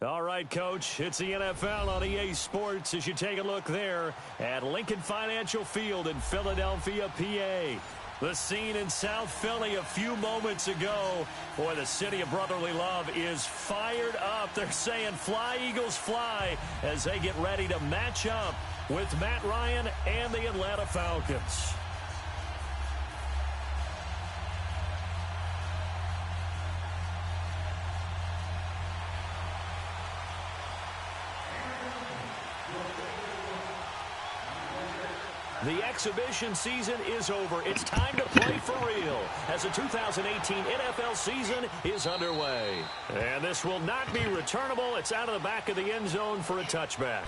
All right, Coach, it's the NFL on EA Sports as you take a look there at Lincoln Financial Field in Philadelphia, PA. The scene in South Philly a few moments ago. Boy, the city of brotherly love is fired up. They're saying fly, Eagles, fly as they get ready to match up with Matt Ryan and the Atlanta Falcons. The exhibition season is over. It's time to play for real as the 2018 NFL season is underway. And this will not be returnable. It's out of the back of the end zone for a touchback.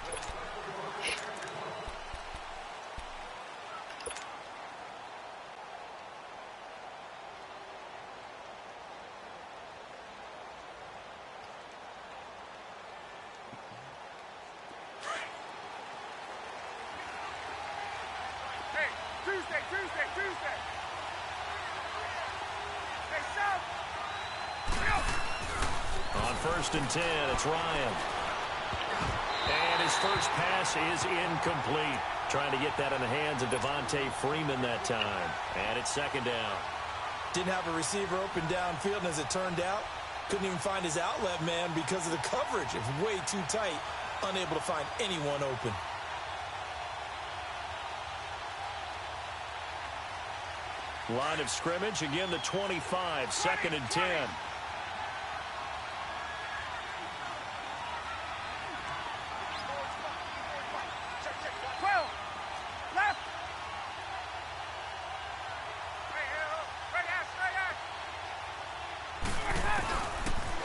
On 1st and 10, it's Ryan. And his first pass is incomplete. Trying to get that in the hands of Devontae Freeman that time. And it's 2nd down. Didn't have a receiver open downfield, and as it turned out, couldn't even find his outlet man because of the coverage. It was way too tight, unable to find anyone open. Line of scrimmage, again the 25, 2nd and 10.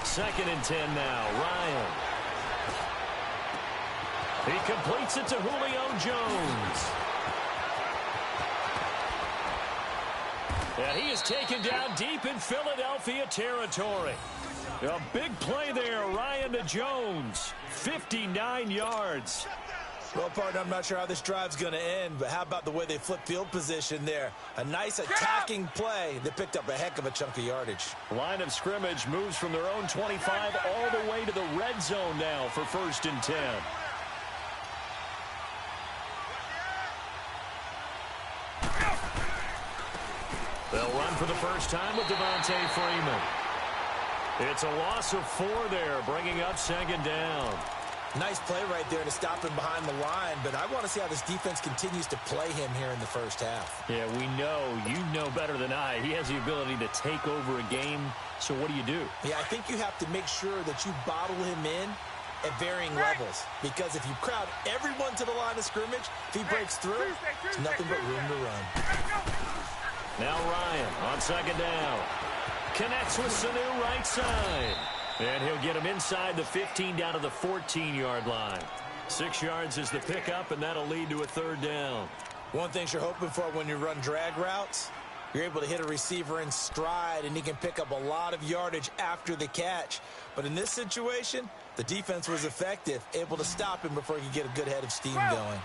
Second and 10 now, Ryan. He completes it to Julio Jones. And he is taken down deep in Philadelphia territory. A big play there, Ryan to Jones. 59 yards. Well, partner, I'm not sure how this drive's going to end, but how about the way they flip field position there? A nice attacking play that picked up a heck of a chunk of yardage. Line of scrimmage moves from their own 25 all the way to the red zone now for 1st and 10. They'll run for the first time with Devontae Freeman. It's a loss of 4 there, bringing up 2nd down. Nice play right there to stop him behind the line, but I want to see how this defense continues to play him here in the first half. Yeah, we know. You know better than I. He has the ability to take over a game, so what do you do? Yeah, I think you have to make sure that you bottle him in at varying levels, because if you crowd everyone to the line of scrimmage, if he breaks through, it's nothing but room to run. Now Ryan on 2nd down. Connects with Sanu right side. And he'll get him inside the 15 down to the 14-yard line. 6 yards is the pickup, and that'll lead to a 3rd down. One thing you're hoping for when you run drag routes, you're able to hit a receiver in stride, and he can pick up a lot of yardage after the catch. But in this situation, the defense was effective, able to stop him before he could get a good head of steam going.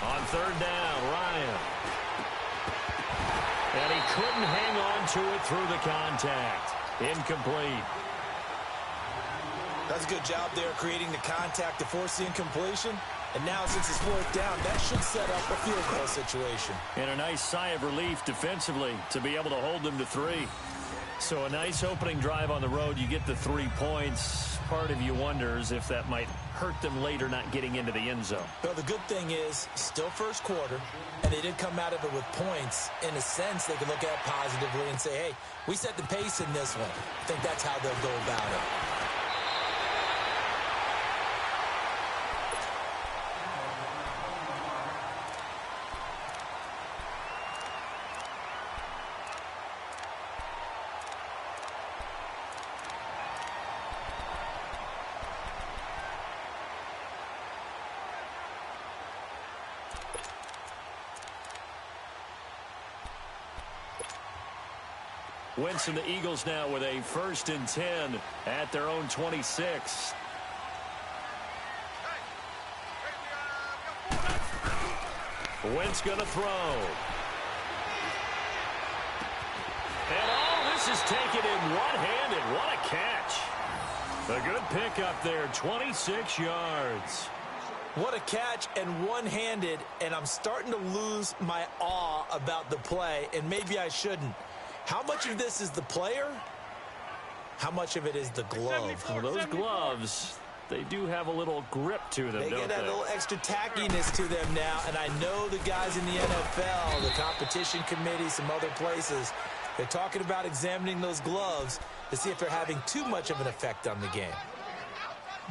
On 3rd down, Ryan. And he couldn't hang on to it through the contact. Incomplete. That's a good job there creating the contact to force the incompletion. And now since it's 4th down, that should set up a field goal situation. And a nice sigh of relief defensively to be able to hold them to 3. So a nice opening drive on the road. You get the 3 points. Part of you wonders if that might hurt them later not getting into the end zone. Well, the good thing is, still first quarter, and they did come out of it with points. In a sense, they can look at it positively and say, hey, we set the pace in this one. I think that's how they'll go about it. Wentz and the Eagles now with a 1st and 10 at their own 26. Wentz going to throw. And all take it in one-handed. What a catch. A good pickup there, 26 yards. What a catch and one-handed, and I'm starting to lose my awe about the play, and maybe I shouldn't. How much of this is the player? How much of it is the glove? Well, those gloves, they do have a little grip to them, They don't get a they? little extra tackiness to them now, and I know the guys in the NFL, the competition committee, some other places, they're talking about examining those gloves to see if they're having too much of an effect on the game.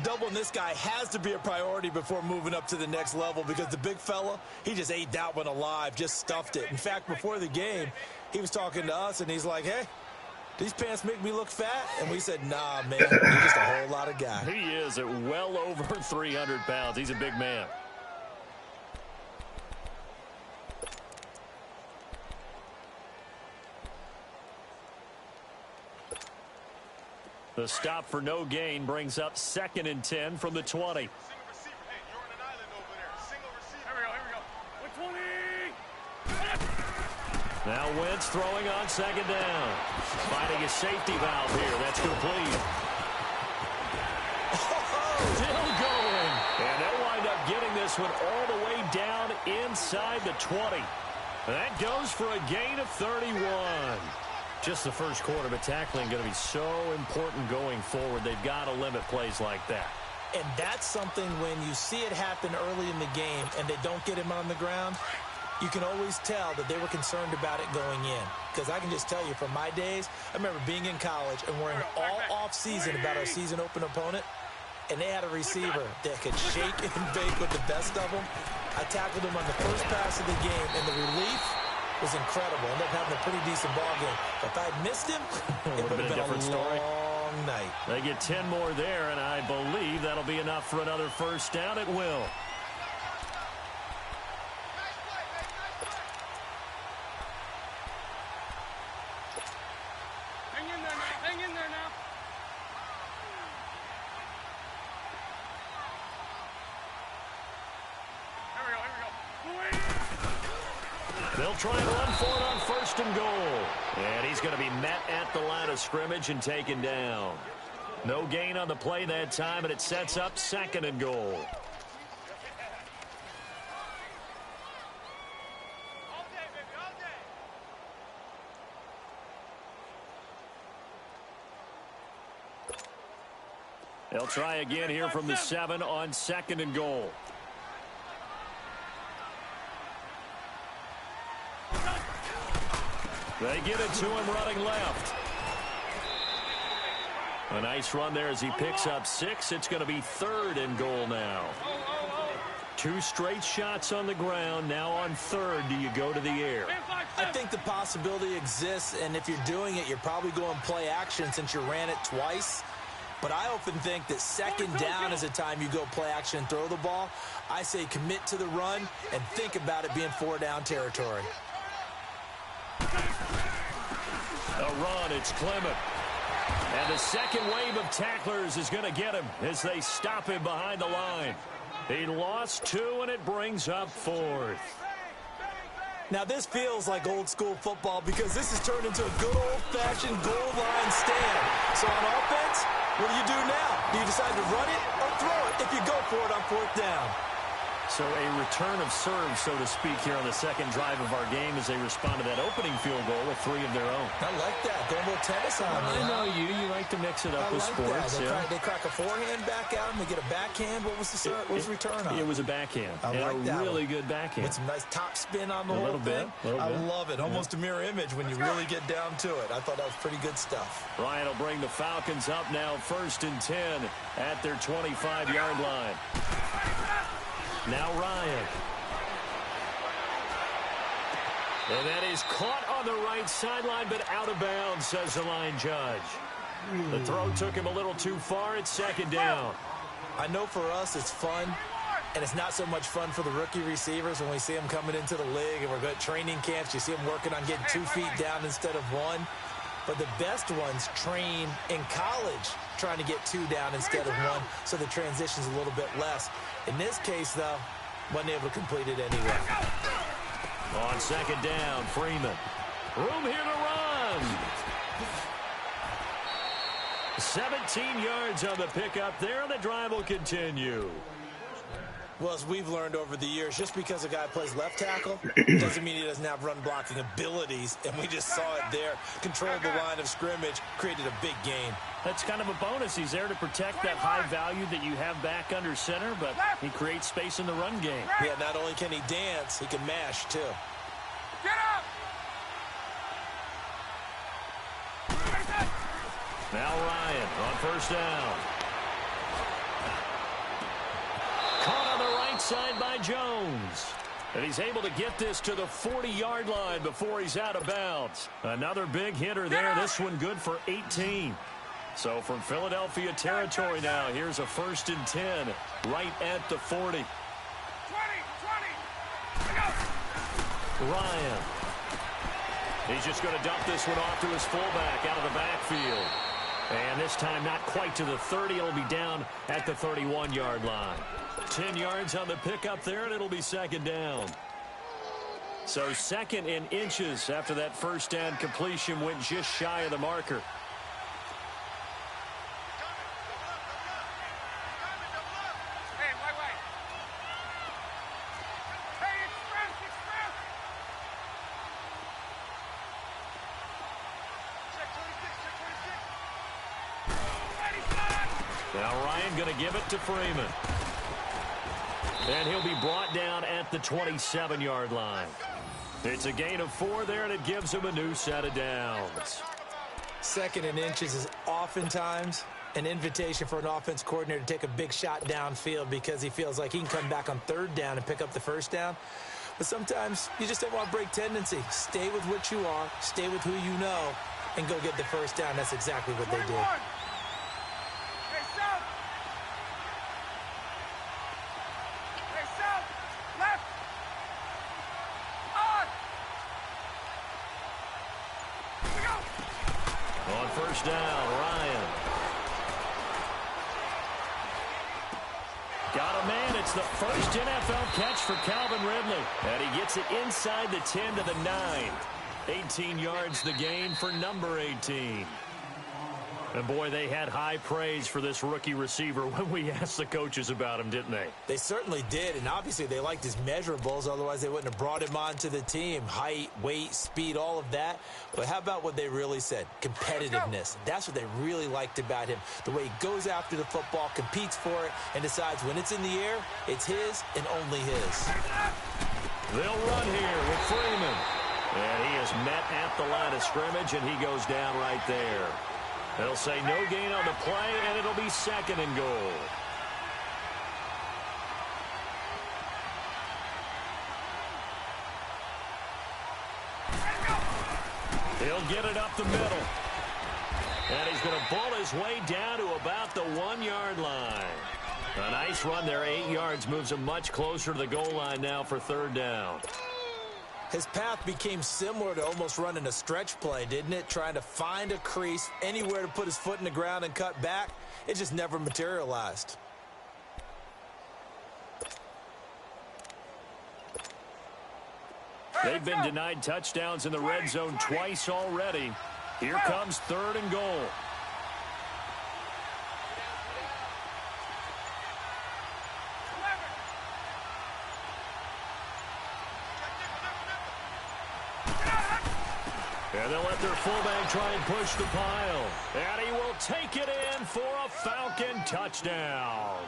Doubling this guy has to be a priority before moving up to the next level because the big fella, he just ate that one alive, just stuffed it. In fact, before the game, he was talking to us, and he's like, hey, these pants make me look fat? And we said, nah, man, you're just a whole lot of guy. He is at well over 300 pounds. He's a big man. The stop for no gain brings up 2nd and 10 from the 20. Now Wentz throwing on 2nd down. Finding a safety valve here. That's complete. Still going. And they'll wind up getting this one all the way down inside the 20. That goes for a gain of 31. Just the first quarter, but tackling going to be so important going forward. They've got to limit plays like that. And that's something when you see it happen early in the game and they don't get him on the ground, you can always tell that they were concerned about it going in. Because I can just tell you from my days, I remember being in college and worrying all off-season about our season open opponent, and they had a receiver that could shake and bake with the best of them. I tackled him on the first pass of the game, and the relief was incredible. Ended up having a pretty decent ball game. But if I had missed him, it would have been a different story. long night. They get 10 more there, and I believe that'll be enough for another first down. It will. Hang in there now. Here we go. They'll try and run for it on 1st and goal. And he's going to be met at the line of scrimmage and taken down. No gain on the play that time, and it sets up 2nd and goal. They'll try again here from the 7 on 2nd and goal. They get it to him running left. A nice run there as he picks up 6. It's going to be 3rd and goal now. 2 straight shots on the ground. Now on 3rd, do you go to the air? I think the possibility exists, and if you're doing it, you're probably going play action since you ran it twice. But I often think that 2nd down is a time you go play action and throw the ball. I say commit to the run and think about it being 4-down territory. A run, it's Clement. And the second wave of tacklers is going to get him as they stop him behind the line. He lost 2, and it brings up 4th. Now, this feels like old-school football because this has turned into a good old-fashioned goal line stand. So on offense, what do you do now? Do you decide to run it or throw it if you go for it on 4th down? So a return of serve, so to speak, here on the second drive of our game as they respond to that opening field goal with 3 of their own. I like that. Going a little tennis on me. I know you. You like to mix it up with like sports. That. They crack a forehand back out and they get a backhand. What was the return on? It was a backhand. I like that. A really good backhand. With some nice top spin on the whole thing. I love it. Almost a mirror image when you really get down to it. I thought that was pretty good stuff. Ryan will bring the Falcons up now 1st and 10 at their 25-yard line. Now Ryan. And that is caught on the right sideline, but out of bounds, says the line judge. The throw took him a little too far. It's 2nd down. I know for us it's fun, and it's not so much fun for the rookie receivers when we see them coming into the league and we're at training camps. You see them working on getting 2 feet down instead of 1. But the best ones train in college trying to get 2 down instead of 1, so the transition's a little bit less. In this case, though, wasn't able to complete it anyway. On 2nd down, Freeman. Room here to run. 17 yards on the pickup there, and the drive will continue. Well, as we've learned over the years, just because a guy plays left tackle doesn't mean he doesn't have run blocking abilities, and we just saw it there. Controlled the line of scrimmage, created a big gain. That's kind of a bonus. He's there to protect that high value that you have back under center, but he creates space in the run game. Yeah, not only can he dance, he can mash, too. Get up! Now Ryan on first down. Caught on the right side by Jones. And he's able to get this to the 40-yard line before he's out of bounds. Another big hitter there. This one good for 18. So from Philadelphia territory now, here's a 1st and 10 right at the 40. 20. Go. Ryan. He's just going to dump this one off to his fullback out of the backfield. And this time not quite to the 30. It'll be down at the 31-yard line. 10 yards on the pickup there, and it'll be 2nd down. So 2nd and inches after that first down completion went just shy of the marker. Hey, wait. Hey, express. Check 26. Now Ryan going to give it to Freeman. And he'll be brought down at the 27-yard line. It's a gain of 4 there, and it gives him a new set of downs. 2nd and inches is oftentimes an invitation for an offense coordinator to take a big shot downfield because he feels like he can come back on 3rd down and pick up the 1st down. But sometimes you just don't want to break tendency. Stay with what you are, stay with who you know, and go get the 1st down. That's exactly what they did. 21. Hey, south. Hey, south. Left. On. Here we go. On first down, Ryan. Got a man. It's the first NFL catch for Calvin Ridley. And he gets it inside the 10 to the 9. 18 yards the gain for number 18. And boy, they had high praise for this rookie receiver when we asked the coaches about him, didn't they? They certainly did, and obviously they liked his measurables. Otherwise, they wouldn't have brought him onto the team. Height, weight, speed, all of that. But how about what they really said? Competitiveness. That's what they really liked about him. The way he goes after the football, competes for it, and decides when it's in the air, it's his and only his. They'll run here with Freeman. And he is met at the line of scrimmage, and he goes down right there. They'll say no gain on the play, and it'll be 2nd and goal. He'll get it up the middle. And he's going to bull his way down to about the 1-yard line. A nice run there, 8 yards, moves him much closer to the goal line now for 3rd down. His path became similar to almost running a stretch play, didn't it? Trying to find a crease, anywhere to put his foot in the ground and cut back. It just never materialized. They've been denied touchdowns in the red zone twice already. Here comes 3rd and goal. And they'll let their fullback try and push the pile. And he will take it in for a Falcon touchdown.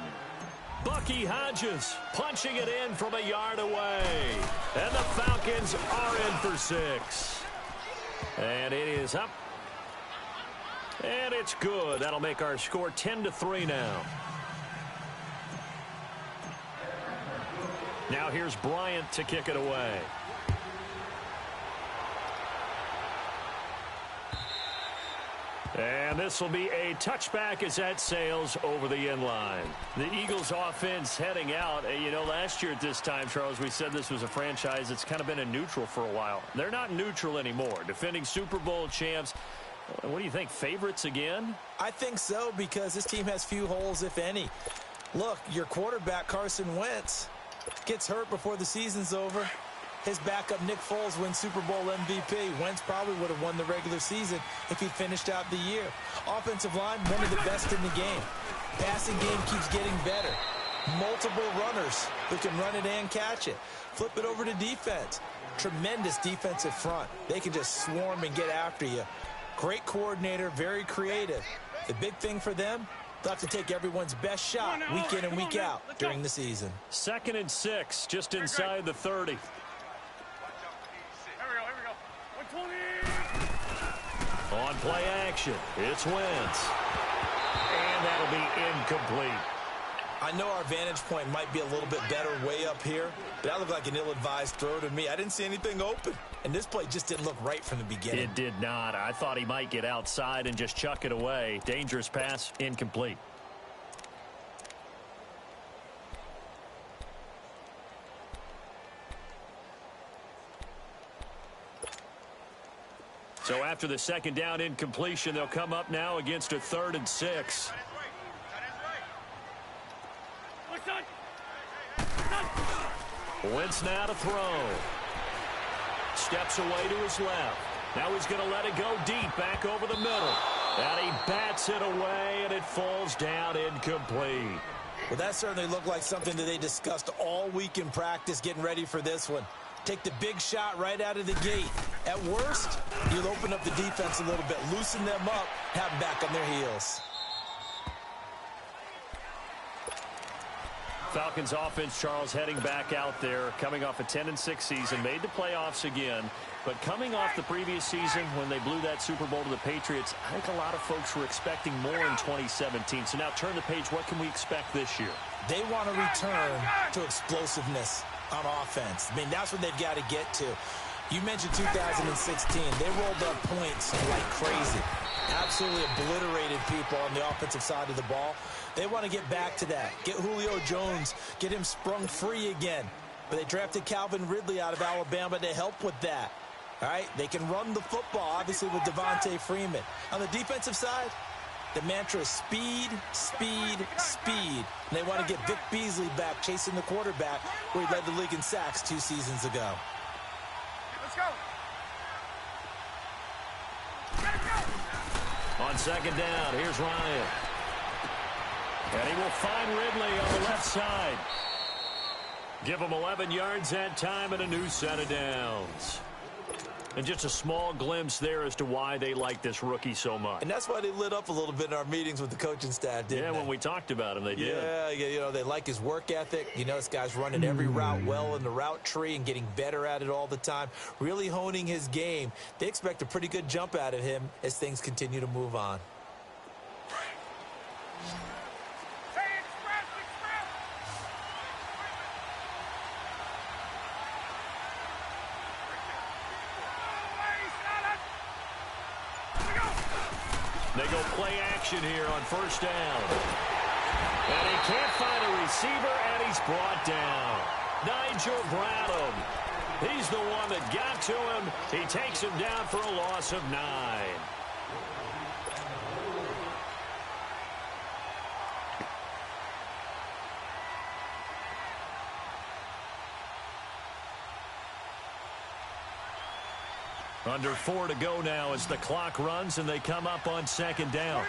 Bucky Hodges punching it in from a yard away. And the Falcons are in for 6. And it is up. And it's good. That'll make our score 10-3 now. Now here's Bryant to kick it away. And this will be a touchback as that sails over the end line. The Eagles offense heading out. You know, last year at this time, Charles, we said this was a franchise that's kind of been in neutral for a while. They're not neutral anymore. Defending Super Bowl champs. What do you think, favorites again? I think so, because this team has few holes, if any. Look, your quarterback, Carson Wentz, gets hurt before the season's over. His backup, Nick Foles, wins Super Bowl MVP. Wentz probably would have won the regular season if he finished out the year. Offensive line, one of the best in the game. Passing game keeps getting better. Multiple runners who can run it and catch it. Flip it over to defense. Tremendous defensive front. They can just swarm and get after you. Great coordinator, very creative. The big thing for them, they'll have to take everyone's best shot week in and week out during the season. 2nd and 6, just inside the 30. Here we go. 120. On play action, it's Wentz. And that'll be incomplete. I know our vantage point might be a little bit better way up here, but that looked like an ill-advised throw to me. I didn't see anything open, and this play just didn't look right from the beginning. It did not. I thought he might get outside and just chuck it away. Dangerous pass, incomplete. So after the 2nd down incompletion, they'll come up now against a 3rd and 6. Wentz now to throw. Steps away to his left. Now he's going to let it go deep back over the middle. And he bats it away, and it falls down incomplete. Well, that certainly looked like something that they discussed all week in practice getting ready for this one. Take the big shot right out of the gate. At worst, you'll open up the defense a little bit, loosen them up, have them back on their heels. Falcons offense, Charles, heading back out there, coming off a 10-6 season, made the playoffs again. But coming off the previous season when they blew that Super Bowl to the Patriots, I think a lot of folks were expecting more in 2017. So now turn the page. What can we expect this year? They want to return to explosiveness on offense. I mean, that's what they've got to get to. You mentioned 2016. They rolled up points like crazy. Absolutely obliterated people on the offensive side of the ball. They want to get back to that. Get Julio Jones, get him sprung free again. But they drafted Calvin Ridley out of Alabama to help with that. All right, they can run the football, obviously, with Devontae Freeman. On the defensive side, the mantra is speed, speed, speed. And they want to get Vic Beasley back chasing the quarterback where he led the league in sacks 2 seasons ago. Let's go. On 2nd down, here's Ryan. And he will find Ridley on the left side. Give him 11 yards that time and a new set of downs. And just a small glimpse there as to why they like this rookie so much. And that's why they lit up a little bit in our meetings with the coaching staff, didn't they? Yeah, when we talked about him, they did. Yeah, you know, they like his work ethic. You know, this guy's running every route well in the route tree and getting better at it all the time, really honing his game. They expect a pretty good jump out of him as things continue to move on. They go play action here on 1st down. And he can't find a receiver, and he's brought down. Nigel Bradham. He's the one that got to him. He takes him down for a loss of 9. Under 4 to go now as the clock runs and they come up on 2nd down.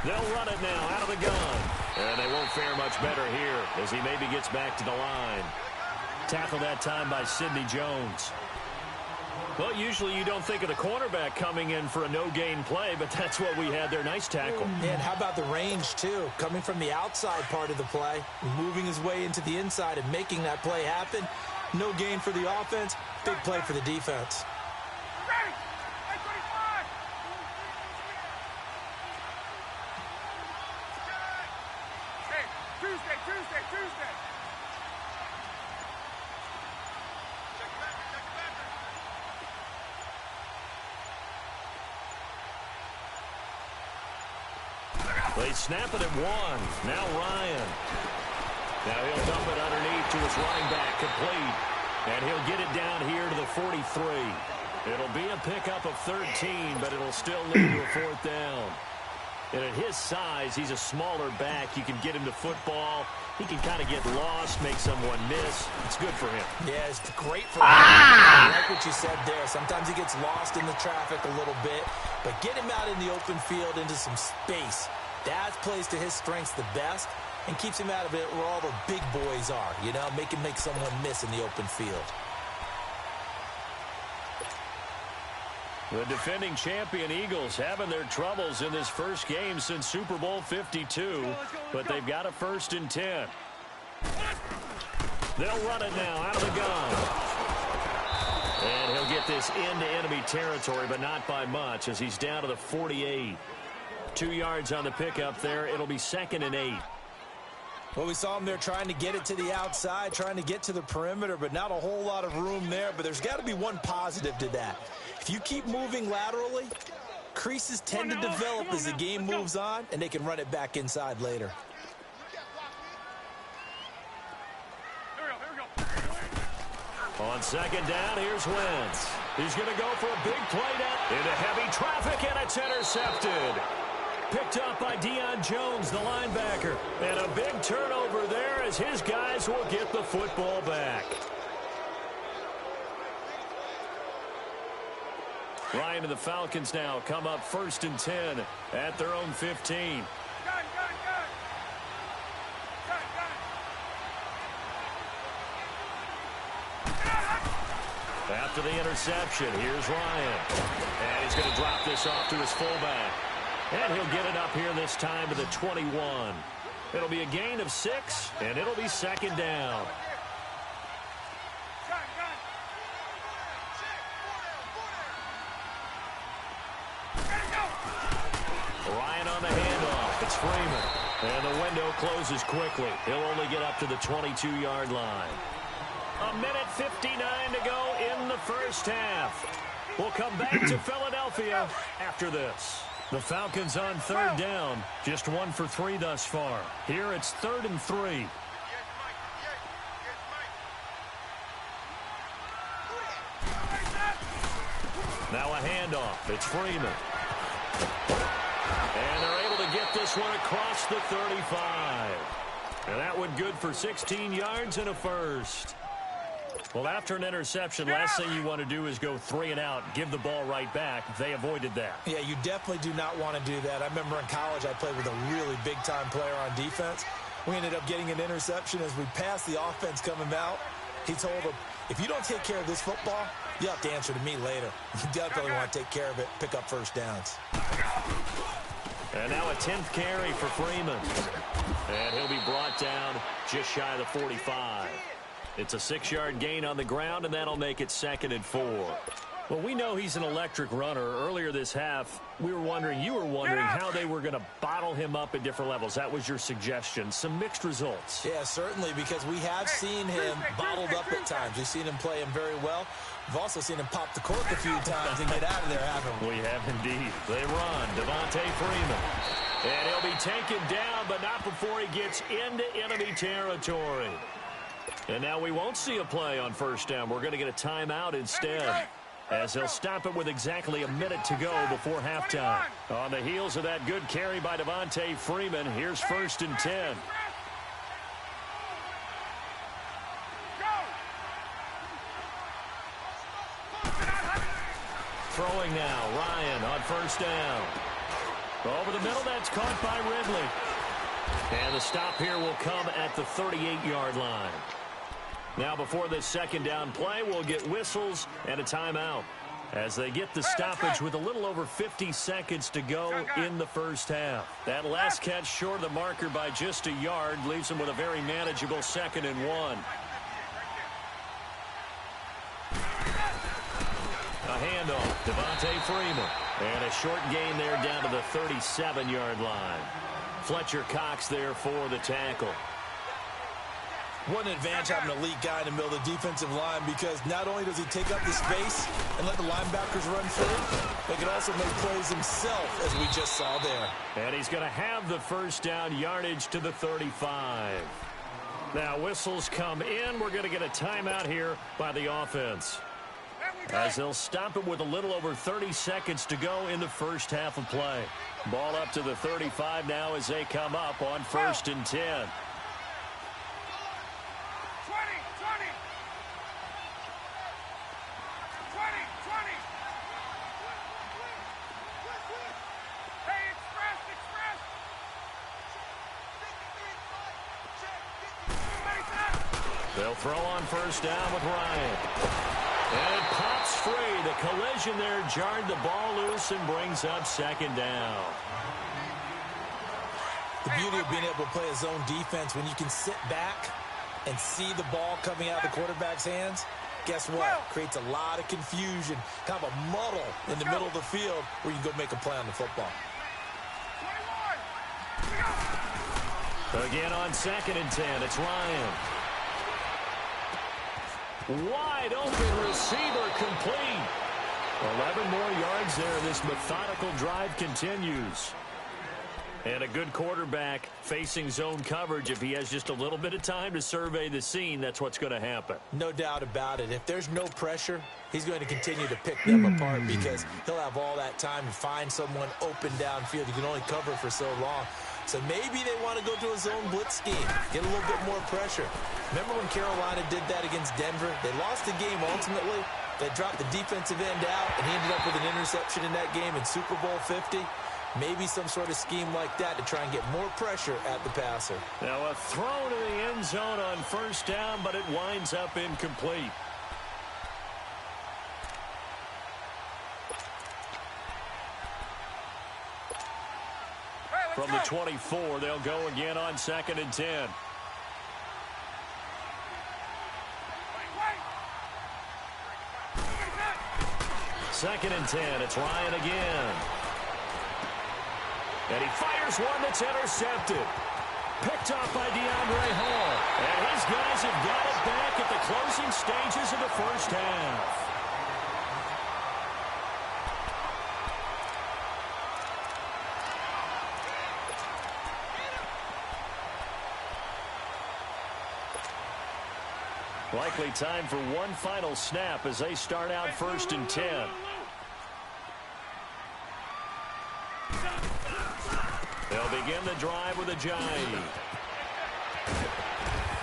They'll run it now out of the gun. And they won't fare much better here as he maybe gets back to the line. Tackled that time by Sidney Jones. Well, usually you don't think of the cornerback coming in for a no-gain play, but that's what we had there. Nice tackle. And how about the range, too? Coming from the outside part of the play, moving his way into the inside and making that play happen. No gain for the offense, big play for the defense. Hey, Tuesday. They snap it at 1. Now Ryan. Now he'll dump it underneath to his running back, complete. And he'll get it down here to the 43. It'll be a pickup of 13, but it'll still lead to a 4th down. And at his size, he's a smaller back. You can get him to football. He can kind of get lost, make someone miss. It's good for him. Yeah, it's great for him. I like what you said there. Sometimes he gets lost in the traffic a little bit, but get him out in the open field into some space. That plays to his strengths the best and keeps him out of it where all the big boys are, you know, make him make someone miss in the open field. The defending champion Eagles having their troubles in this first game since Super Bowl 52, but they've got a 1st and 10. They'll run it now out of the gun. And he'll get this into enemy territory, but not by much as he's down to the 48. 2 yards on the pickup there. It'll be 2nd and 8. Well, we saw him there trying to get it to the outside, trying to get to the perimeter, but not a whole lot of room there. But there's got to be one positive to that. If you keep moving laterally, creases tend to develop as the game moves on, and they can run it back inside later. On 2nd down, here's Wentz. He's going to go for a big play down into heavy traffic, and it's intercepted. Picked up by Deion Jones, the linebacker. And a big turnover there as his guys will get the football back. Ryan and the Falcons now come up 1st and 10 at their own 15. After the interception, here's Ryan. And he's going to drop this off to his fullback. And he'll get it up here this time to the 21. It'll be a gain of 6, and it'll be 2nd down. Ryan on the handoff. It's Freeman. And the window closes quickly. He'll only get up to the 22-yard line. 1:59 to go in the first half. We'll come back to Philadelphia after this. The Falcons on 3rd down. Just 1 for 3 thus far. Here it's 3rd and 3. Now a handoff. It's Freeman. And they're able to get this one across the 35. And that one good for 16 yards and a first. Well, after an interception, last thing you want to do is go 3 and out, give the ball right back. They avoided that. Yeah, you definitely do not want to do that. I remember in college I played with a really big-time player on defense. We ended up getting an interception as we passed the offense coming out. He told him, if you don't take care of this football, you have to answer to me later. You definitely want to take care of it, pick up first downs. And now a 10th carry for Freeman. And he'll be brought down just shy of the 45. It's a 6-yard gain on the ground, and that'll make it 2nd and 4. Well, we know he's an electric runner. Earlier this half, you were wondering how they were going to bottle him up at different levels. That was your suggestion. Some mixed results. Yeah, certainly, because we have seen him bottled up at times. We've seen him play him very well. We've also seen him pop the cork a few times and get out of there, haven't we? We have indeed. They run. Devontae Freeman. And he'll be taken down, but not before he gets into enemy territory. And now we won't see a play on 1st down. We're going to get a timeout instead, as they'll stop it with exactly a minute to go before halftime. On the heels of that good carry by Devontae Freeman, here's 1st and 10. Throwing now, Ryan on 1st down. Over the middle, that's caught by Ridley. And the stop here will come at the 38-yard line. Now before this 2nd down play, we'll get whistles and a timeout as they get the stoppage with a little over 50 seconds to go in the first half. That last catch short of the marker by just a yard leaves them with a very manageable 2nd and 1. A handoff, Devontae Freeman. And a short gain there down to the 37-yard line. Fletcher Cox there for the tackle. What an advantage having an elite guy in the middle of the defensive line, because not only does he take up the space and let the linebackers run free, but he can also make plays himself, as we just saw there. And he's going to have the 1st down yardage to the 35. Now whistles come in. We're going to get a timeout here by the offense. as they'll stop it with a little over 30 seconds to go in the first half of play. Ball up to the 35 now as they come up on 1st and 10. 20, 20. Hey, express. They'll throw on 1st down with Ryan. And it pops free. The collision there jarred the ball loose and brings up 2nd down. The beauty of being able to play a zone defense when you can sit back and see the ball coming out of the quarterback's hands, guess what? Creates a lot of confusion, kind of a muddle in the middle of the field where you can go make a play on the football. 21. Again on 2nd and 10, it's Ryan. Wide open receiver complete. 11 more yards there. This methodical drive continues. And a good quarterback facing zone coverage. If he has just a little bit of time to survey the scene, that's what's going to happen. No doubt about it. If there's no pressure, he's going to continue to pick them apart because he'll have all that time to find someone open downfield. You can only cover for so long. So maybe they want to go to a zone blitz scheme, get a little bit more pressure. Remember when Carolina did that against Denver? They lost the game ultimately. They dropped the defensive end out, and he ended up with an interception in that game in Super Bowl 50. Maybe some sort of scheme like that to try and get more pressure at the passer. Now a throw to the end zone on 1st down, but it winds up incomplete. From the 24, they'll go again on 2nd and 10. Second and 10, it's Ryan again. And he fires one that's intercepted. Picked off by DeAndre Hall. And his guys have got it back at the closing stages of the first half. Likely time for one final snap as they start out 1st and 10. They'll begin the drive with a Ajayi.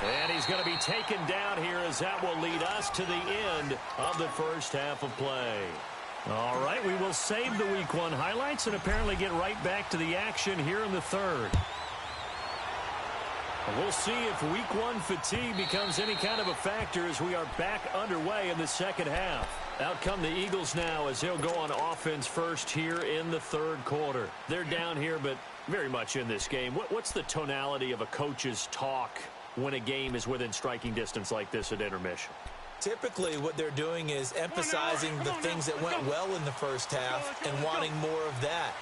And he's going to be taken down here as that will lead us to the end of the first half of play. All right, we will save the Week 1 highlights and apparently get right back to the action here in the third. We'll see if Week 1 fatigue becomes any kind of a factor as we are back underway in the second half. Out come the Eagles now as they'll go on offense first here in the third quarter. They're down here, but very much in this game. What's the tonality of a coach's talk when a game is within striking distance like this at intermission? Typically, what they're doing is emphasizing the things that went well in the first half and wanting more of that.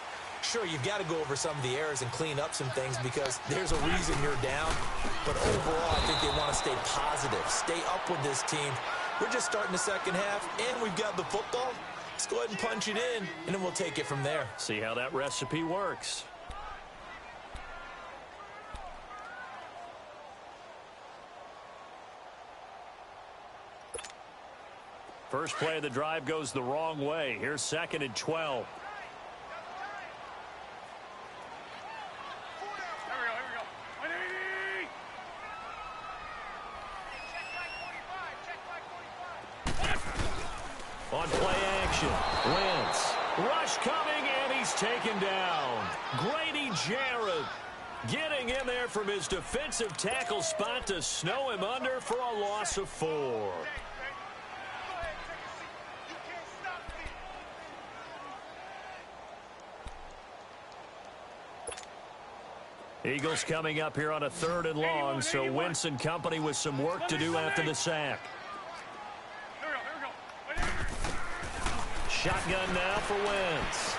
Sure, you've got to go over some of the errors and clean up some things because there's a reason you're down. But overall, I think they want to stay positive, stay up with this team. We're just starting the second half, and we've got the football. Let's go ahead and punch it in, and then we'll take it from there. See how that recipe works. First play of the drive goes the wrong way. Here's 2nd and 12. On play action, Wentz. Rush coming, and he's taken down. Grady Jarrett getting in there from his defensive tackle spot to snow him under for a loss of 4. Eagles coming up here on a 3rd and long, so Wentz and company with some work to do after the sack. Shotgun now for Wentz.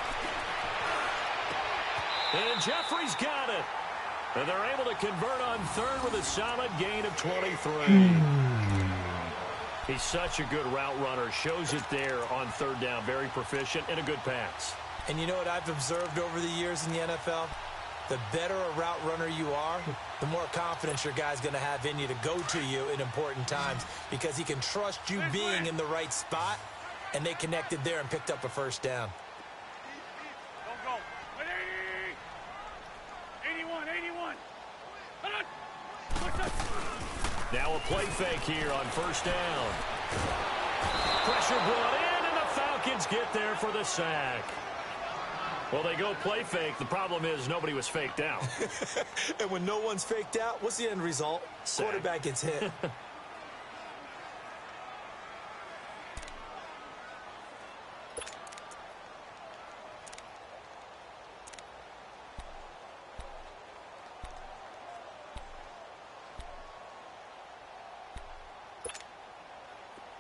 And Jeffrey's got it. And they're able to convert on 3rd with a solid gain of 23. He's such a good route runner. Shows it there on 3rd down. Very proficient and a good pass. And you know what I've observed over the years in the NFL? The better a route runner you are, the more confidence your guy's going to have in you to go to you in important times because he can trust you being in the right spot and they connected there and picked up a first down. Don't go. 81, 81. Come on. What's up? Now a play fake here on first down. Pressure brought in, and the Falcons get there for the sack. Well, they go play fake. The problem is nobody was faked out. And when no one's faked out, what's the end result? Sack. Quarterback gets hit.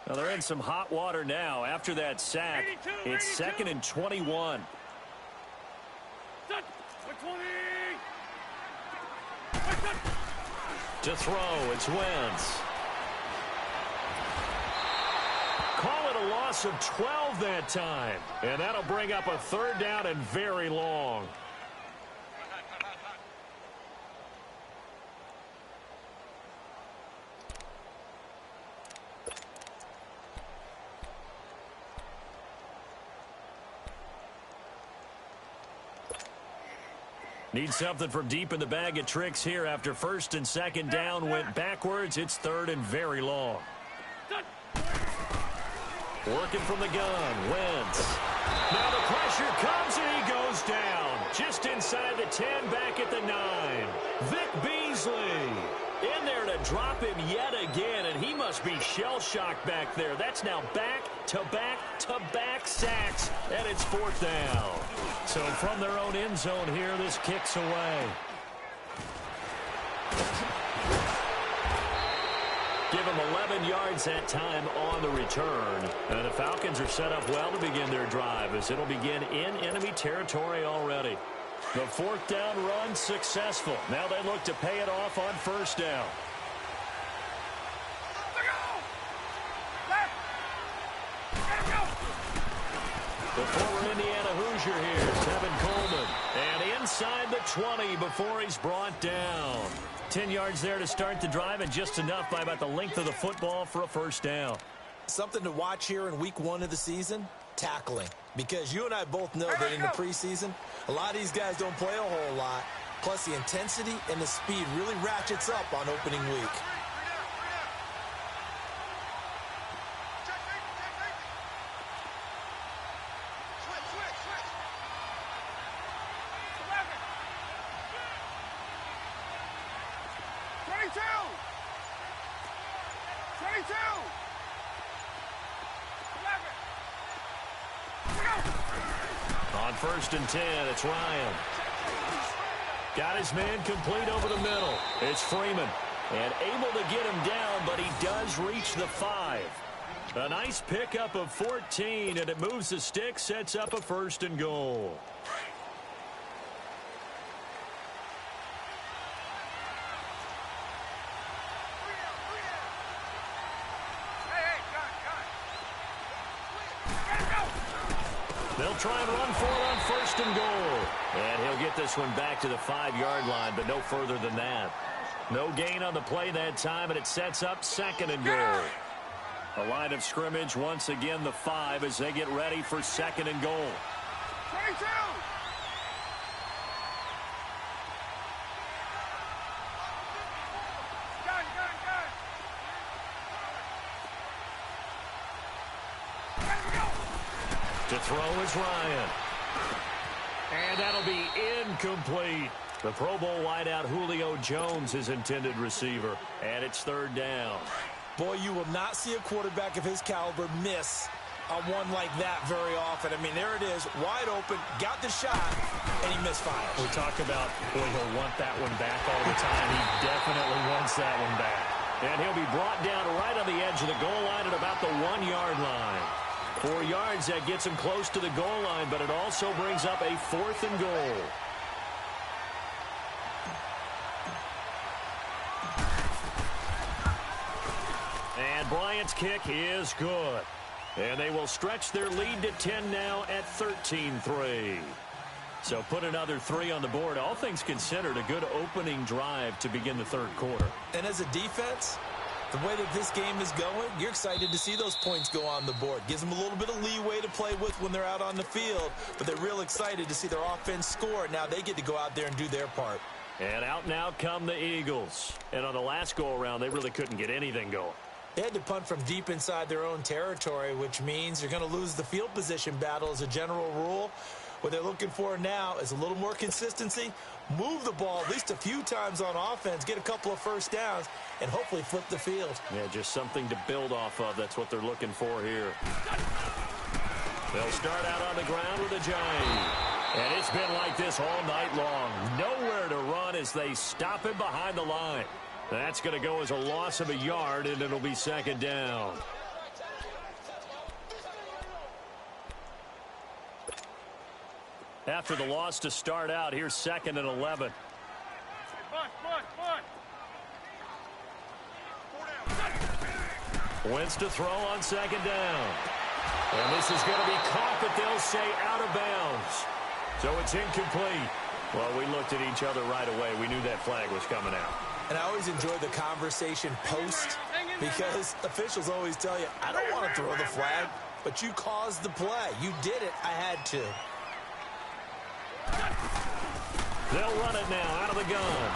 Well, they're in some hot water now. After that sack, 82, it's 2nd and 21. Set. 20. To throw, it's Wentz. Call it a loss of 12 that time. And that'll bring up a third down and very long. Need something from deep in the bag of tricks here after first and second down went backwards. It's 3rd and very long. Working from the gun, Wentz. Now the pressure comes and he goes down. Just inside the 10, back at the 9. Vic Beasley in there to drop him yet again, and he must be shell-shocked back there. That's now back-to-back-to-back sacks, and it's 4th down. So from their own end zone here, this kicks away. Give them 11 yards that time on the return. And the Falcons are set up well to begin their drive as it'll begin in enemy territory already. The 4th down run successful. Now they look to pay it off on first down. The former Indiana Hoosier here, Tevin Coleman. And inside the 20 before he's brought down. 10 yards there to start the drive, and just enough by about the length of the football for a first down. Something to watch here in week 1 of the season, tackling. Because you and I both know that in the preseason, a lot of these guys don't play a whole lot. Plus, the intensity and the speed really ratchets up on opening week. On 1st and 10, it's Ryan. Got his man complete over the middle. It's Freeman. And able to get him down, but he does reach the 5. A nice pickup of 14, and it moves the stick, sets up a 1st and goal. They'll try and run for it on 1st and goal. And he'll get this one back to the 5-yard line, but no further than that. No gain on the play that time, and it sets up 2nd and goal. A line of scrimmage, once again the 5 as they get ready for 2nd and goal. 22! To throw is Ryan. And that'll be incomplete. The Pro Bowl wideout Julio Jones is intended receiver. And it's 3rd down. Boy, you will not see a quarterback of his caliber miss on one like that very often. I mean, there it is, wide open, got the shot, and he misfires. We talk about, boy, he'll want that one back all the time. He definitely wants that one back. And he'll be brought down right on the edge of the goal line at about the 1-yard line. 4 yards, that gets him close to the goal line, but it also brings up a 4th and goal. And Bryant's kick is good. And they will stretch their lead to 10 now at 13-3. So put another 3 on the board. All things considered, a good opening drive to begin the 3rd quarter. And as a defense, The way that this game is going, you're excited to see those points go on the board. Gives them a little bit of leeway to play with when they're out on the field, but they're real excited to see their offense score. Now they get to go out there and do their part. And out now come the Eagles. And on the last go-around, they really couldn't get anything going. They had to punt from deep inside their own territory, which means you're going to lose the field position battle as a general rule. What they're looking for now is a little more consistency, move the ball at least a few times on offense, get a couple of first downs, and hopefully flip the field. Yeah, just something to build off of. That's what they're looking for here. They'll start out on the ground with a giant. And it's been like this all night long. Nowhere to run as they stop him behind the line. That's going to go as a loss of a yard, and it'll be second down. After the loss to start out, here's 2nd and 11. Wentz to throw on 2nd down. And this is going to be caught, but they'll say out of bounds. So it's incomplete. Well, we looked at each other right away. We knew that flag was coming out. And I always enjoy the conversation post because officials always tell you, I don't want to throw the flag, but you caused the play. You did it. I had to. They'll run it now out of the gun.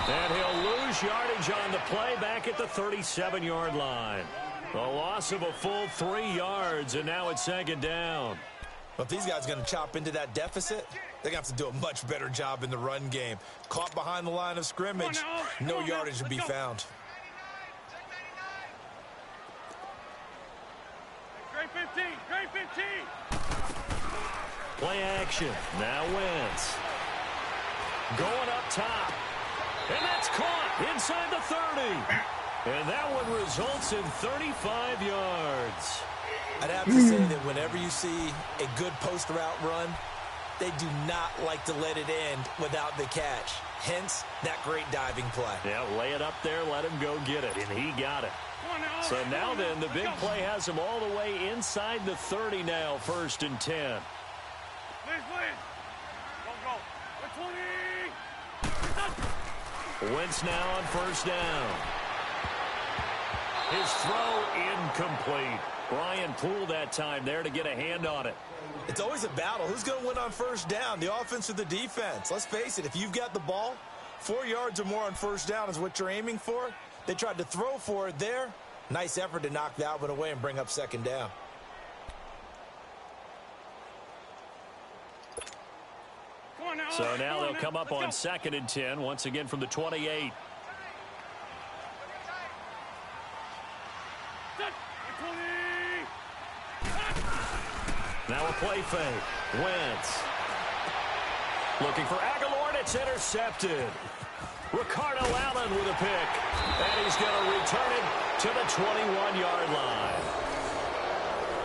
And he'll lose yardage on the play back at the 37-yard line. A loss of a full 3 yards, and now it's 2nd down. Well, if these guys are going to chop into that deficit, they're going to have to do a much better job in the run game. Caught behind the line of scrimmage, no yardage to be found. Great 15, great 15. Play action. Now Wentz. Going up top. And that's caught inside the 30. And that one results in 35 yards. I'd have to say that whenever you see a good post route run, they do not like to let it end without the catch. Hence, that great diving play. Yeah, lay it up there, let him go get it, and he got it. So now then, the big play has him all the way inside the 30 now, 1st and 10. Wentz now on 1st down. His throw incomplete. Brian Poole that time there to get a hand on it. It's always a battle. Who's going to win on 1st down, the offense or the defense? Let's face it, if you've got the ball, 4 yards or more on 1st down is what you're aiming for. They tried to throw for it there. Nice effort to knock that one away and bring up 2nd down. So now they'll come up on 2nd and 10, once again from the 28. Now a play fake. Wentz. Looking for Aguilar, and it's intercepted. Ricardo Allen with a pick. And he's going to return it to the 21-yard line.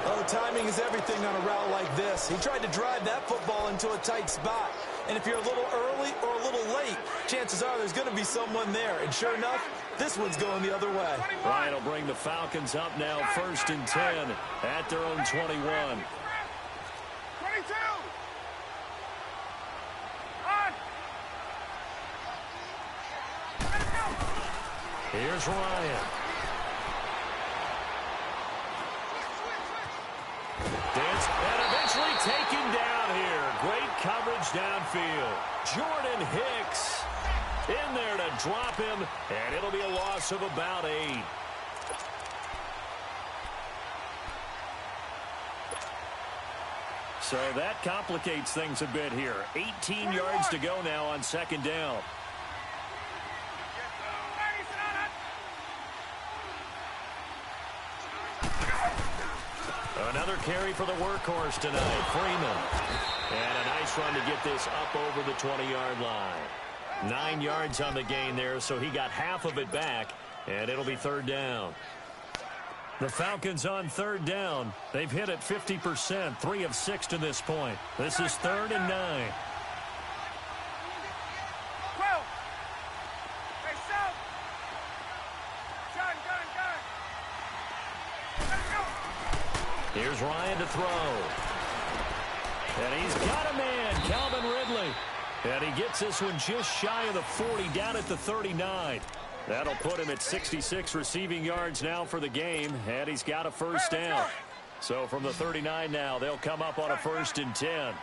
Oh, timing is everything on a route like this. He tried to drive that football into a tight spot. And if you're a little early or a little late, chances are there's going to be someone there. And sure enough, this one's going the other way. Ryan will bring the Falcons up now 1st and 10 at their own 21. 22. Here's Ryan. Dance, and eventually taken down here. Great coverage downfield. Jordan Hicks in there to drop him, and it'll be a loss of about 8. So that complicates things a bit here. 18 yards to go now on 2nd down. Another carry for the workhorse tonight, Freeman. And a nice run to get this up over the 20-yard line. 9 yards on the gain there, so he got half of it back, and it'll be 3rd down. The Falcons on 3rd down. They've hit it 50%, 3 of 6 to this point. This is 3rd and 9. Here's Ryan to throw. And he's got a man, Calvin Ridley. And he gets this one just shy of the 40, down at the 39. That'll put him at 66 receiving yards now for the game, and he's got a first down. So from the 39 now, they'll come up on a 1st and 10. Gun!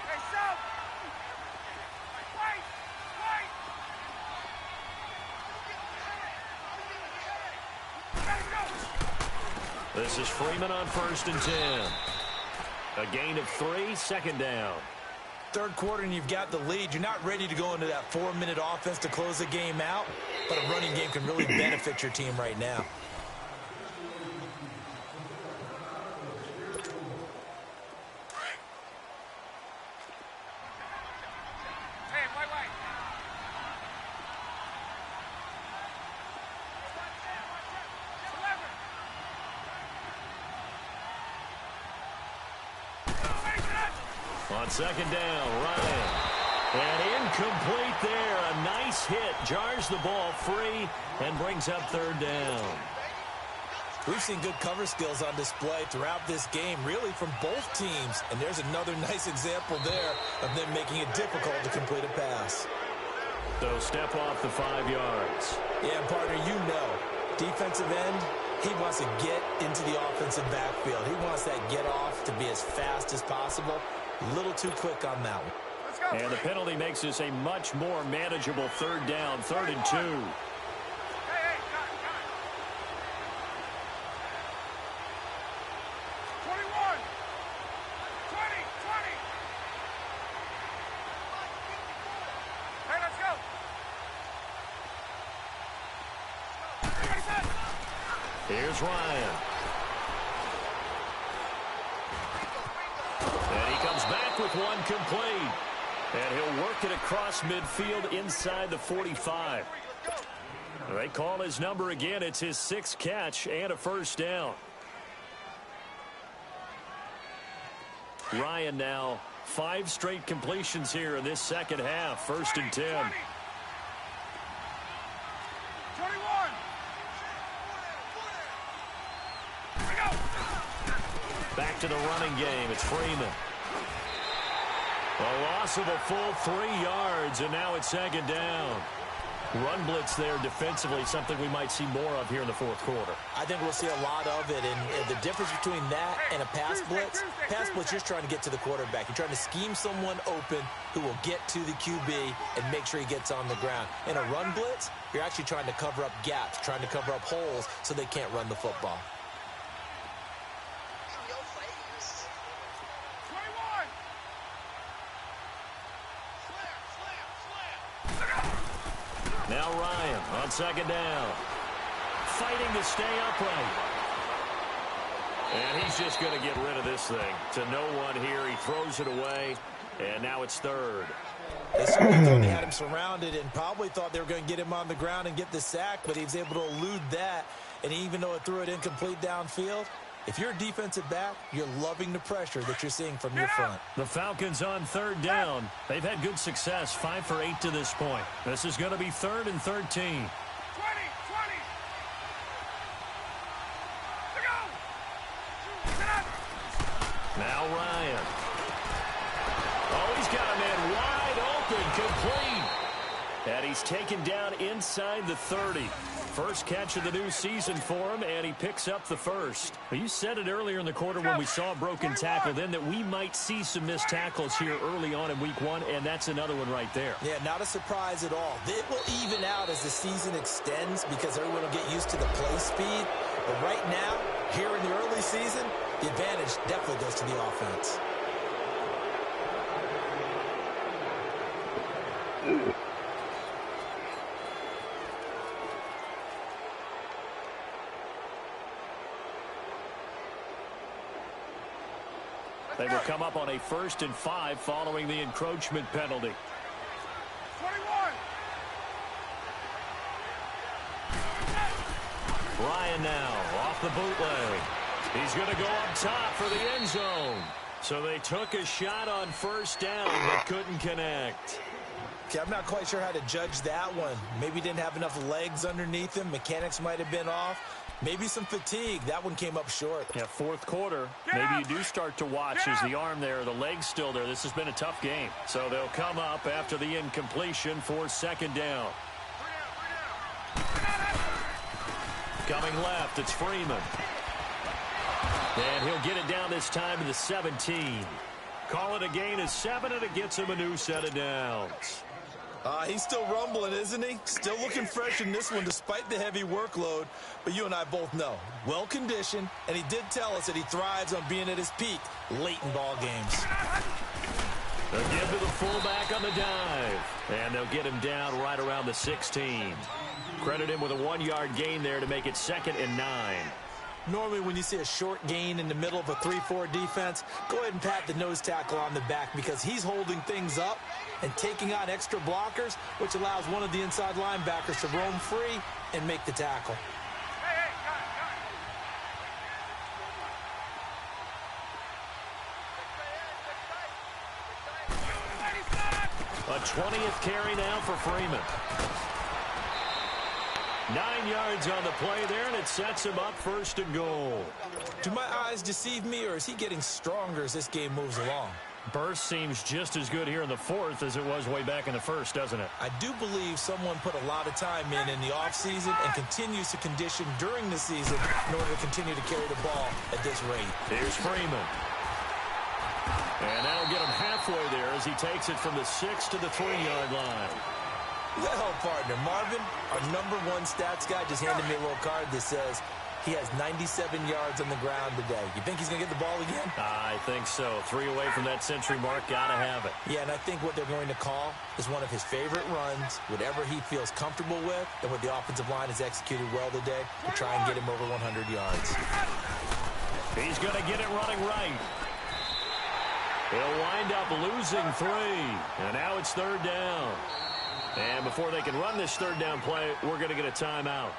Hey, stop! Wait! This is Freeman on 1st and 10. A gain of 3, 2nd down. Third quarter and you've got the lead. You're not ready to go into that 4-minute offense to close the game out, but a running game can really benefit your team right now. Hey, wait. On 2nd down, Ryan. And incomplete there. A nice hit. Jars the ball free and brings up 3rd down. We've seen good cover skills on display throughout this game, really from both teams. And there's another nice example there of them making it difficult to complete a pass. So step off the 5 yards. Yeah, partner, you know, defensive end, he wants to get into the offensive backfield. He wants that get off to be as fast as possible. A little too quick on that one. Let's go. And the penalty makes this a much more manageable 3rd down, 3rd and 2. Hey, got it. 21. 20. Hey, let's go. Here's Ryan. And he comes back with one complete. And he'll work it across midfield inside the 45. They call his number again. It's his 6th catch and a 1st down. Ryan now 5 straight completions here in this 2nd half. 1st and 10. 21. Back to the running game. It's Freeman. A loss of a full 3 yards, and now it's 2nd down. Run blitz there defensively, something we might see more of here in the 4th quarter. I think we'll see a lot of it, and the difference between that and a pass blitz, you're trying to get to the quarterback. You're trying to scheme someone open who will get to the QB and make sure he gets on the ground. In a run blitz, you're actually trying to cover up gaps, trying to cover up holes so they can't run the football. Now Ryan on 2nd down. Fighting to stay upright. And he's just going to get rid of this thing. To no one here. He throws it away. And now it's 3rd. They certainly thought they had him surrounded and probably thought they were going to get him on the ground and get the sack, but he was able to elude that. And even though it threw it incomplete downfield, if you're a defensive back, you're loving the pressure that you're seeing from your front. The Falcons on 3rd down. They've had good success, 5 for 8 to this point. This is going to be 3rd and 13. 20. Now Ryan. Oh, he's got a man wide open, complete. And he's taken down inside the 30. First catch of the new season for him, and he picks up the 1st. You said it earlier in the quarter when we saw a broken tackle then that we might see some missed tackles here early on in week 1, and that's another one right there. Yeah, not a surprise at all. It will even out as the season extends because everyone will get used to the play speed. But right now, here in the early season, the advantage definitely goes to the offense. They will come up on a 1st and 5 following the encroachment penalty. 21. Ryan now off the bootleg. He's going to go up top for the end zone. So they took a shot on 1st down but couldn't connect. Okay, I'm not quite sure how to judge that one. Maybe didn't have enough legs underneath him. Mechanics might have been off. Maybe some fatigue. That one came up short. Yeah, fourth quarter. Maybe you do start to watch as the arm there, the leg's still there. This has been a tough game. So they'll come up after the incompletion for second down. Coming left, it's Freeman. And he'll get it down this time to the 17. Call it a gain of 7, and it gets him a new set of downs. He's still rumbling, isn't he? Still looking fresh in this one despite the heavy workload. But you and I both know, well-conditioned, and he did tell us that he thrives on being at his peak late in ball games. They'll give to the fullback on the dive, and they'll get him down right around the 16. Credit him with a 1-yard gain there to make it 2nd and 9. Normally when you see a short gain in the middle of a 3-4 defense, go ahead and pat the nose tackle on the back because he's holding things up and taking on extra blockers, which allows one of the inside linebackers to roam free and make the tackle. A 20th carry now for Freeman. 9 yards on the play there, and it sets him up 1st and goal. Do my eyes deceive me, or is he getting stronger as this game moves along? Burst seems just as good here in the 4th as it was way back in the 1st, doesn't it? I do believe someone put a lot of time in the offseason and continues to condition during the season in order to continue to carry the ball at this rate. Here's Freeman. And that'll get him halfway there as he takes it from the 6 to the 3-yard line. Well, partner, Marvin, our #1 stats guy just handed me a little card that says he has 97 yards on the ground today. You think he's going to get the ball again? I think so. 3 away from that century mark. Got to have it. Yeah, and I think what they're going to call is one of his favorite runs, whatever he feels comfortable with, and what the offensive line has executed well today to try and get him over 100 yards. He's going to get it running right. He'll wind up losing 3, and now it's 3rd down. And before they can run this 3rd down play, we're going to get a timeout.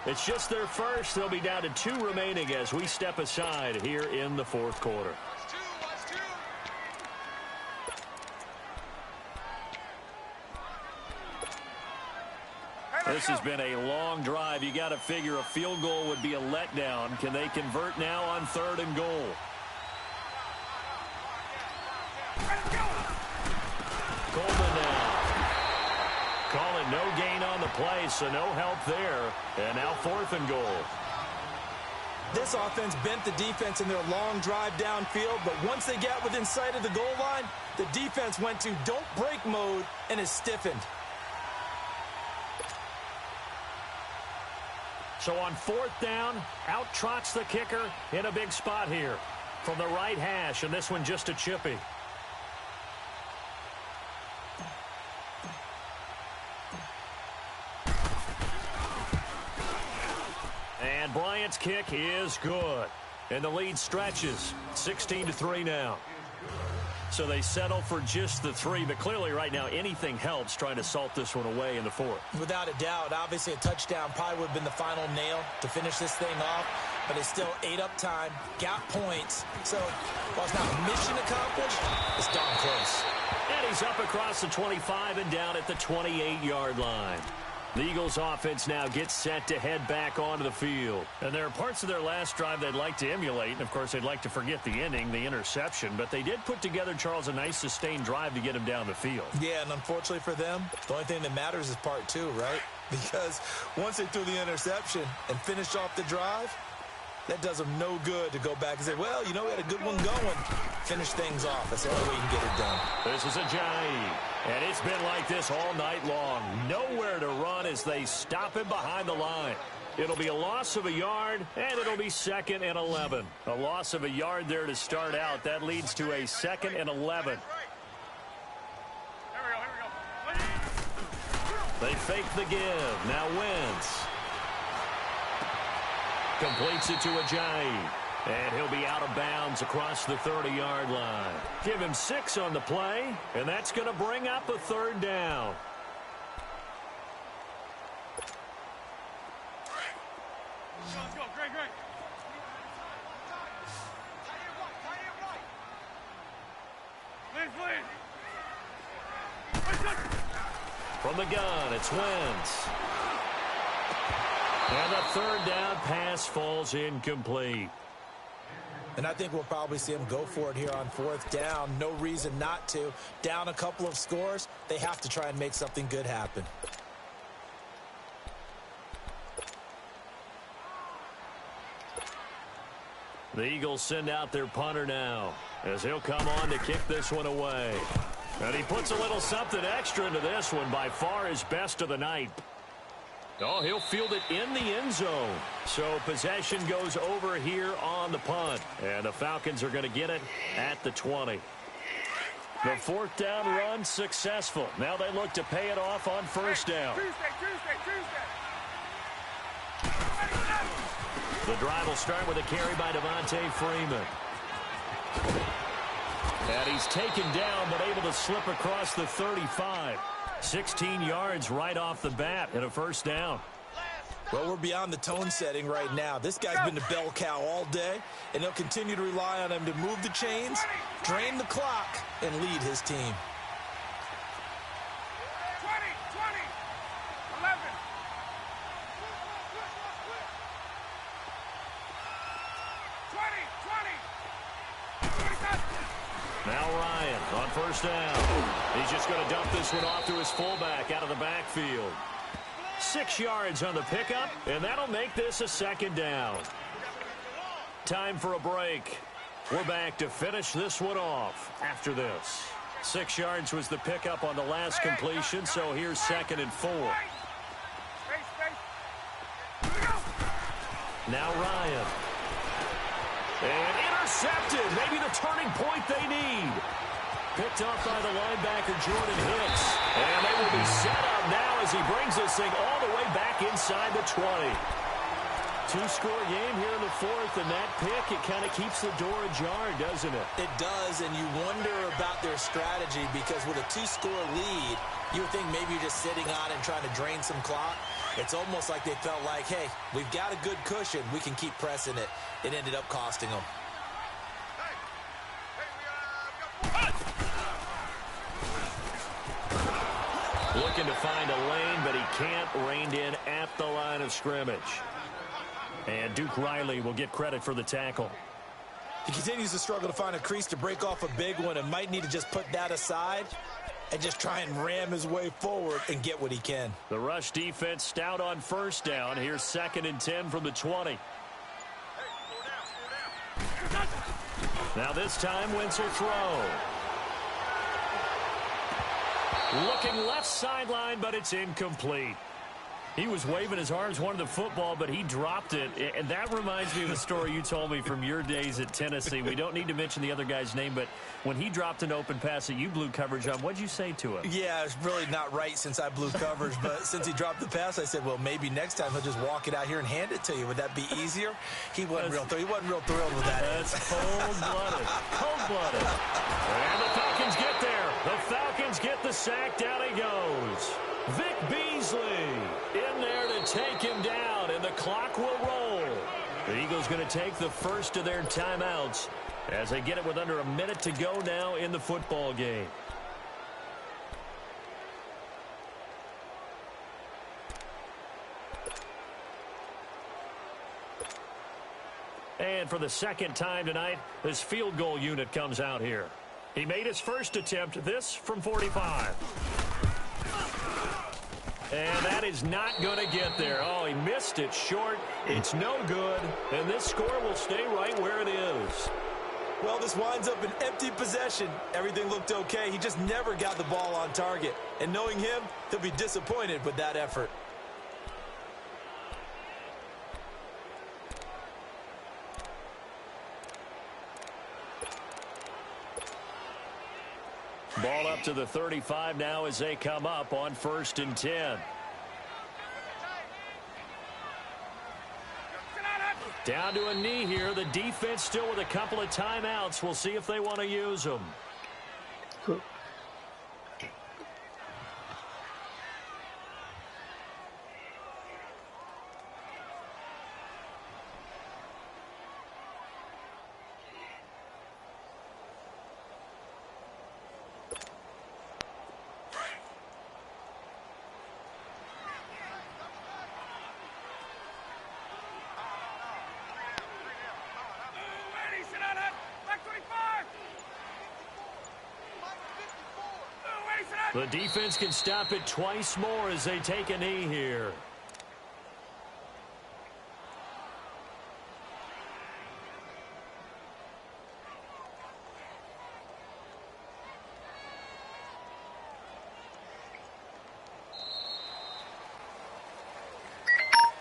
It's just their first. They'll be down to 2 remaining as we step aside here in the 4th quarter. This has been a long drive. You got to figure a field goal would be a letdown. Can they convert now on 3rd and goal? Coleman now. Call it no gain on the play, so no help there. And now 4th and goal. This offense bent the defense in their long drive downfield, but once they got within sight of the goal line, the defense went to don't break mode and is stiffened. So on 4th down, out trots the kicker in a big spot here from the right hash, and this one just a chippy. And Bryant's kick is good. And the lead stretches. 16-3 now. So they settle for just the 3, but clearly right now anything helps trying to salt this one away in the 4th. Without a doubt, obviously a touchdown probably would have been the final nail to finish this thing off, but it's still ate up time, got points. So while it's not mission accomplished, it's darn close. And he's up across the 25 and down at the 28-yard line. The Eagles offense now gets set to head back onto the field. And there are parts of their last drive they'd like to emulate. And, of course, they'd like to forget the ending, the interception. But they did put together, Charles, a nice sustained drive to get him down the field. Yeah, and unfortunately for them, the only thing that matters is part 2, right? Because once they threw the interception and finished off the drive, that does them no good to go back and say, well, you know, we had a good one going. Finish things off. That's the only way you can get it done. This is Ajayi. And it's been like this all night long. Nowhere to run as they stop him behind the line. It'll be a loss of a yard, and it'll be 2nd and 11. A loss of a yard there to start out. That leads to a 2nd and 11. They fake the give. Now Wentz. Completes it to Ajayi. And he'll be out of bounds across the 30-yard line. Give him 6 on the play, and that's going to bring up a 3rd down. Let's go, Greg. Please. From the gun, it's Wentz. And the third down pass falls incomplete. And I think we'll probably see him go for it here on fourth down. No reason not to. Down a couple of scores, they have to try and make something good happen. The Eagles send out their punter now as he'll come on to kick this one away. And he puts a little something extra into this one, by far his best of the night. Oh, he'll field it in the end zone. So possession goes over here on the punt. And the Falcons are going to get it at the 20. The fourth down run successful. Now they look to pay it off on first down. Tuesday. The drive will start with a carry by Devontae Freeman. And he's taken down but able to slip across the 35. 16 yards right off the bat and a first down. Well, we're beyond the tone setting right now. This guy's been the bell cow all day, and they'll continue to rely on him to move the chains, drain the clock, and lead his team. 20, 11. Now Ryan on first down. He's just going to dump this one off to his fullback out of the backfield. 6 yards on the pickup, and that'll make this a second down. Time for a break. We're back to finish this one off after this. 6 yards was the pickup on the last completion, so here's 2nd and 4. Now Ryan. And intercepted. Maybe the turning point they need. Picked up by the linebacker, Jordan Hicks. And they will be set up now as he brings this thing all the way back inside the 20. Two-score game here in the fourth, and that pick, it kind of keeps the door ajar, doesn't it? It does, and you wonder about their strategy because with a two-score lead, you would think maybe you're just sitting on it and trying to drain some clock. It's almost like they felt like, hey, we've got a good cushion. We can keep pressing it. It ended up costing them. Looking to find a lane, but he can't. Reined in at the line of scrimmage. And Duke Riley will get credit for the tackle. He continues to struggle to find a crease to break off a big one and might need to just put that aside and just try and ram his way forward and get what he can. The rush defense stout on first down. Here's 2nd and 10 from the 20. Now this time, Wentz will throw. Looking left sideline, but it's incomplete. He was waving his arms, wanted the football, but he dropped it. And that reminds me of a story you told me from your days at Tennessee. We don't need to mention the other guy's name, but when he dropped an open pass that you blew coverage on, what'd you say to him? Yeah, it's really not right since I blew coverage, but since he dropped the pass, I said, well, maybe next time he'll just walk it out here and hand it to you. Would that be easier? He wasn't real thrilled with that. That's cold-blooded. Cold-blooded. And the Falcons get there. The Falcons get the sack. Down he goes. Vic Beasley in there to take him down, and the clock will roll. The Eagles going to take the first of their timeouts as they get it with under a minute to go now in the football game. And for the second time tonight, this field goal unit comes out here. He made his first attempt, this from 45. And that is not going to get there. Oh, he missed it short. It's no good. And this score will stay right where it is. Well, this winds up an empty possession. Everything looked okay. He just never got the ball on target. And knowing him, he'll be disappointed with that effort. Ball up to the 35 now as they come up on 1st and 10. Down to a knee here. The defense still with a couple of timeouts. We'll see if they want to use them. The defense can stop it twice more as they take a knee here.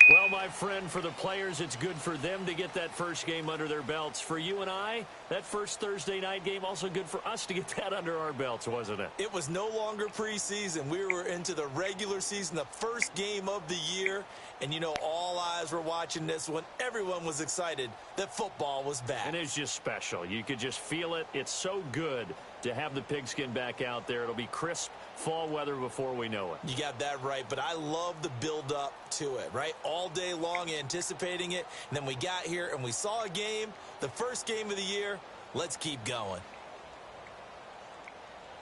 Well, my friend, for the players, it's good for them to get that first game under their belts. For you and I, that first Thursday night game, also good for us to get that under our belts, wasn't it? It was no longer preseason. We were into the regular season, the first game of the year. And, you know, all eyes were watching this one. Everyone was excited that football was back. And it's just special. You could just feel it. It's so good to have the pigskin back out there. It'll be crisp fall weather before we know it. You got that right, but I love the build-up to it, right? All day long anticipating it, and then we got here and we saw a game, the first game of the year. Let's keep going.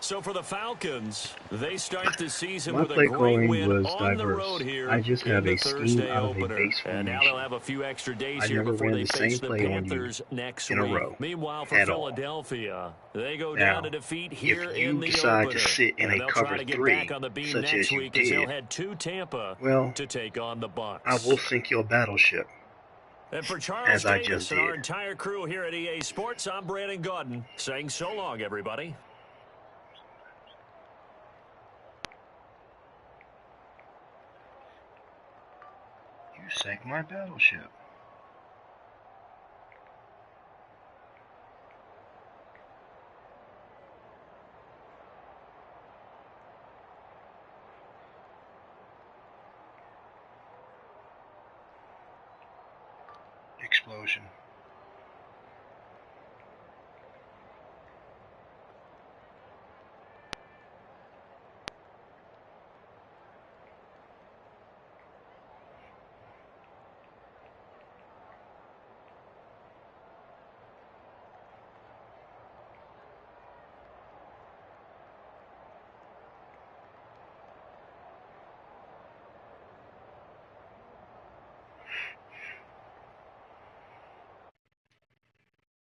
So for the Falcons, they start the season My with a play great calling win was on the diverse. road here. I just have in a the scheme Thursday out of a opener. base And now formation. they'll have a few extra days I here never before ran they the face same the play on you Panthers next in a week. row Meanwhile, for at all. Philadelphia, they go Now, down to defeat here if in you the decide opener. to sit in And a they'll cover try to get 3, back on the beam such next as you week as they'll did, head to Tampa well, to take on the Bucs. I will sink your battleship, And for Charles as I Davis just and our did. entire crew here at EA Sports, I'm Brandon Gaudin saying so long, everybody. You sank my battleship. Explosion.